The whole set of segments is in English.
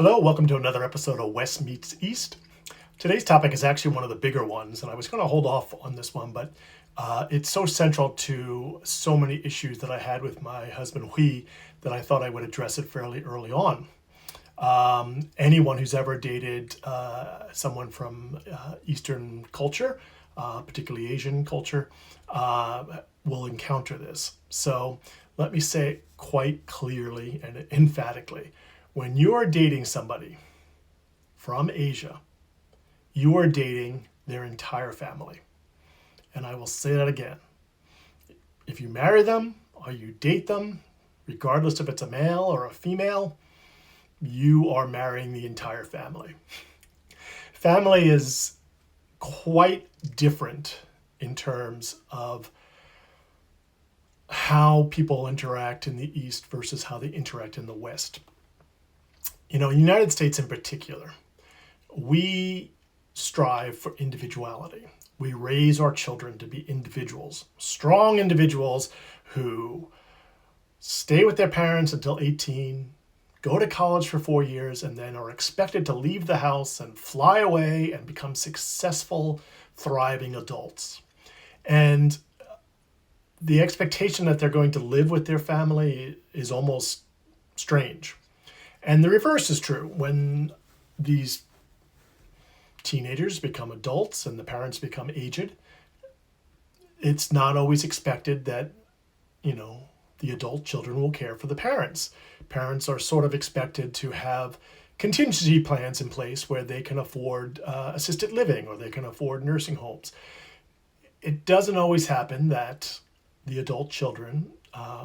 Hello, welcome to another episode of West Meets East. Today's topic is actually one of the bigger ones, and I was going to hold off on this one, but it's so central to so many issues that I had with my husband Hui that I thought I would address it fairly early on. Anyone who's ever dated someone from Eastern culture, particularly Asian culture, will encounter this. So let me say it quite clearly and emphatically. When you are dating somebody from Asia, you are dating their entire family. And I will say that again. If you marry them or you date them, regardless if it's a male or a female, you are marrying the entire family. Family is quite different in terms of how people interact in the East versus how they interact in the West. In the United States in particular, we strive for individuality. We raise our children to be individuals, strong individuals who stay with their parents until 18, go to college for 4 years, and then are expected to leave the house and fly away and become successful, thriving adults. And the expectation that they're going to live with their family is almost strange. And the reverse is true. When these teenagers become adults and the parents become aged, it's not always expected that, the adult children will care for the parents. Parents are sort of expected to have contingency plans in place where they can afford assisted living or they can afford nursing homes. It doesn't always happen that the adult children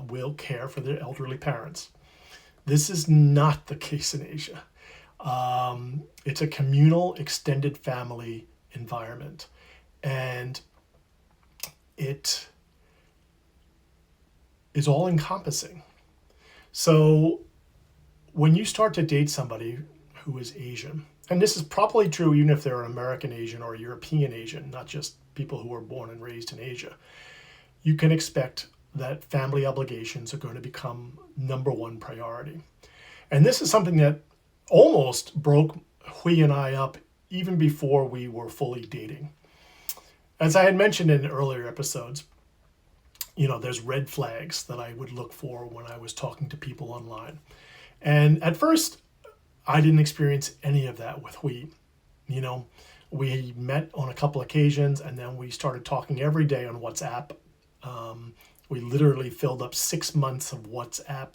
will care for their elderly parents. This is not the case in Asia. It's a communal, extended family environment. And it is all encompassing. So when you start to date somebody who is Asian, and this is probably true even if they're an American Asian or a European Asian, not just people who were born and raised in Asia, you can expect that family obligations are going to become number one priority. And this is something that almost broke Hui and I up even before we were fully dating. As I had mentioned in earlier episodes, there's red flags that I would look for when I was talking to people online. And at first, I didn't experience any of that with Hui. We met on a couple occasions and then we started talking every day on WhatsApp. We literally filled up 6 months of WhatsApp.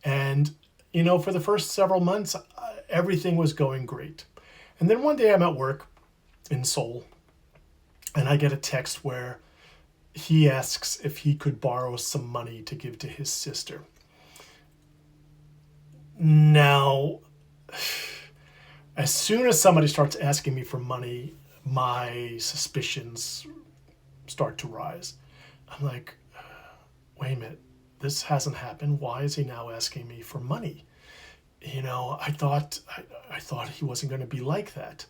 And, for the first several months, everything was going great. And then one day I'm at work in Seoul and I get a text where he asks if he could borrow some money to give to his sister. Now, as soon as somebody starts asking me for money, my suspicions start to rise. I'm like, wait a minute, this hasn't happened. Why is he now asking me for money? I thought he wasn't going to be like that.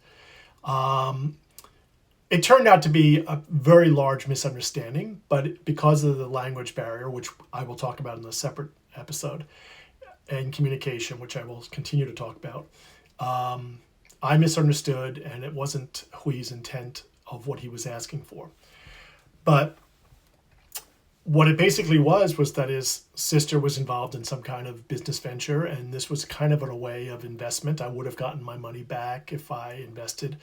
It turned out to be a very large misunderstanding, but because of the language barrier, which I will talk about in a separate episode, and communication, which I will continue to talk about, I misunderstood, and it wasn't Hui's intent of what he was asking for. But what it basically was that his sister was involved in some kind of business venture, and this was kind of a way of investment. I would have gotten my money back if I invested,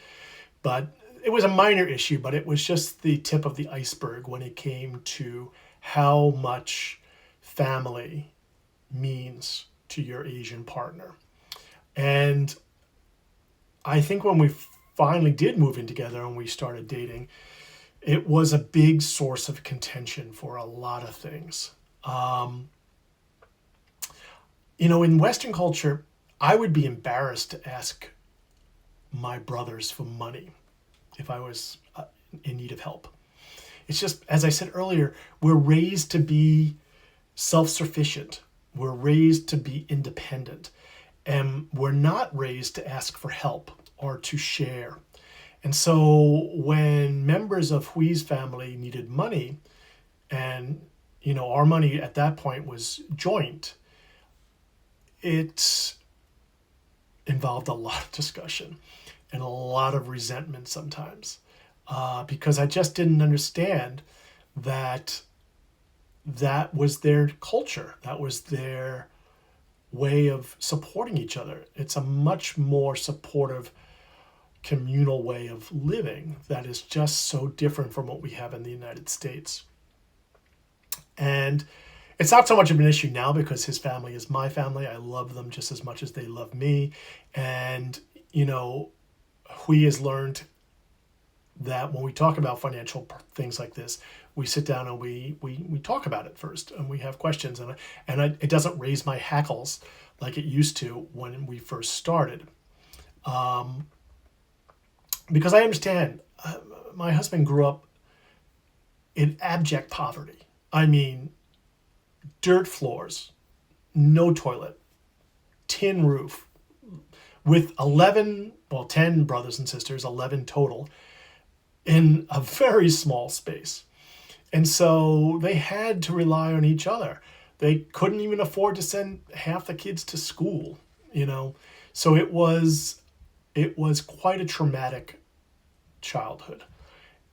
but it was a minor issue, but it was just the tip of the iceberg when it came to how much family means to your Asian partner. And I think when we finally did move in together and we started dating, it was a big source of contention for a lot of things. In Western culture, I would be embarrassed to ask my brothers for money if I was in need of help. It's just, as I said earlier, we're raised to be self-sufficient. We're raised to be independent. And we're not raised to ask for help or to share. And so when members of Hui's family needed money, and our money at that point was joint, it involved a lot of discussion and a lot of resentment sometimes, because I just didn't understand that that was their culture. That was their way of supporting each other. It's a much more supportive communal way of living that is just so different from what we have in the United States. And it's not so much of an issue now because his family is my family. I love them just as much as they love me. And, you know, Hui has learned that when we talk about financial things like this, we sit down and we talk about it first, and we have questions, and it doesn't raise my hackles like it used to when we first started, because I understand. My husband grew up in abject poverty. I mean, dirt floors, no toilet, tin roof, with 10 brothers and sisters, 11 total, in a very small space. And so they had to rely on each other. They couldn't even afford to send half the kids to school, you know. So it was quite a traumatic childhood.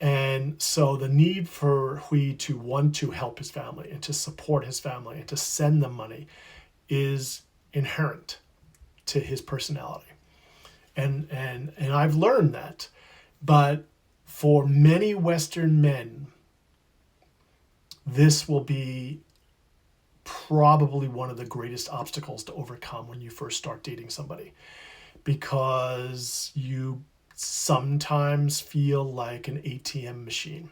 And so the need for Hui to want to help his family and to support his family and to send them money is inherent to his personality. And I've learned that. But for many Western men, this will be probably one of the greatest obstacles to overcome when you first start dating somebody, because you sometimes feel like an ATM machine,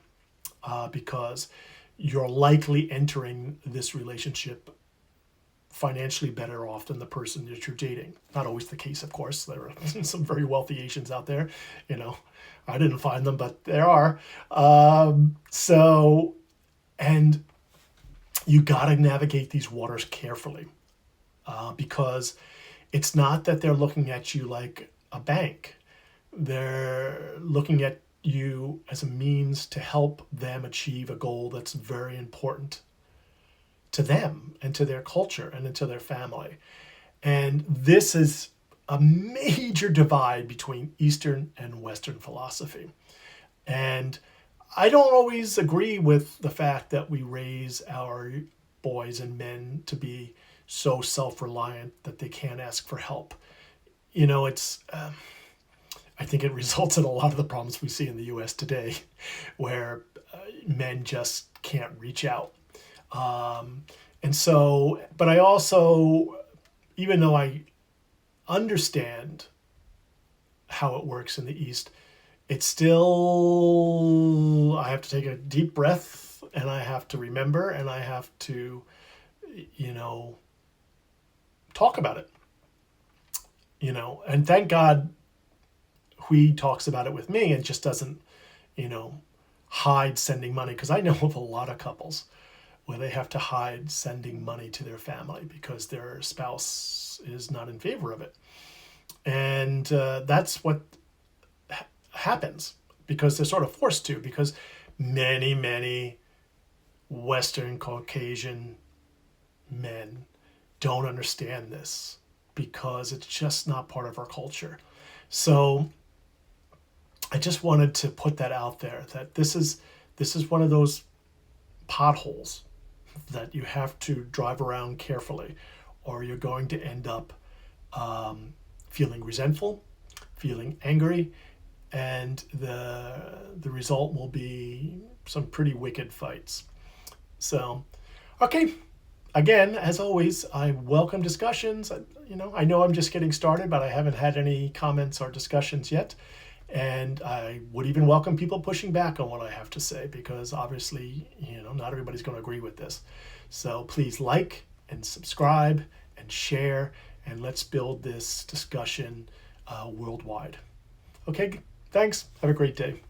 because you're likely entering this relationship financially better off than the person that you're dating. Not always the case, of course. There are some very wealthy Asians out there. You know, I didn't find them, but there are. And you got to navigate these waters carefully, because it's not that they're looking at you like a bank. They're looking at you as a means to help them achieve a goal that's very important to them and to their culture and to their family. And this is a major divide between Eastern and Western philosophy. And I don't always agree with the fact that we raise our boys and men to be so self-reliant that they can't ask for help. You know, I think it results in a lot of the problems we see in the U.S. today, where men just can't reach out. And so, but I also, even though I understand how it works in the East, it's still, I have to take a deep breath, and I have to remember, and I have to, you know, talk about it, you know, and thank God Hui talks about it with me and just doesn't, you know, hide sending money. Because I know of a lot of couples where they have to hide sending money to their family because their spouse is not in favor of it. And that's what happens, because they're sort of forced to, because many Western Caucasian men don't understand this because it's just not part of our culture. So I just wanted to put that out there, that this is one of those potholes that you have to drive around carefully, or you're going to end up feeling resentful, feeling angry, and the result will be some pretty wicked fights. So, okay. Again, as always, I welcome discussions. You know, I know I'm just getting started, but I haven't had any comments or discussions yet. And I would even welcome people pushing back on what I have to say, because obviously, you know, not everybody's going to agree with this. So please like and subscribe and share, and let's build this discussion worldwide. Okay, thanks. Have a great day.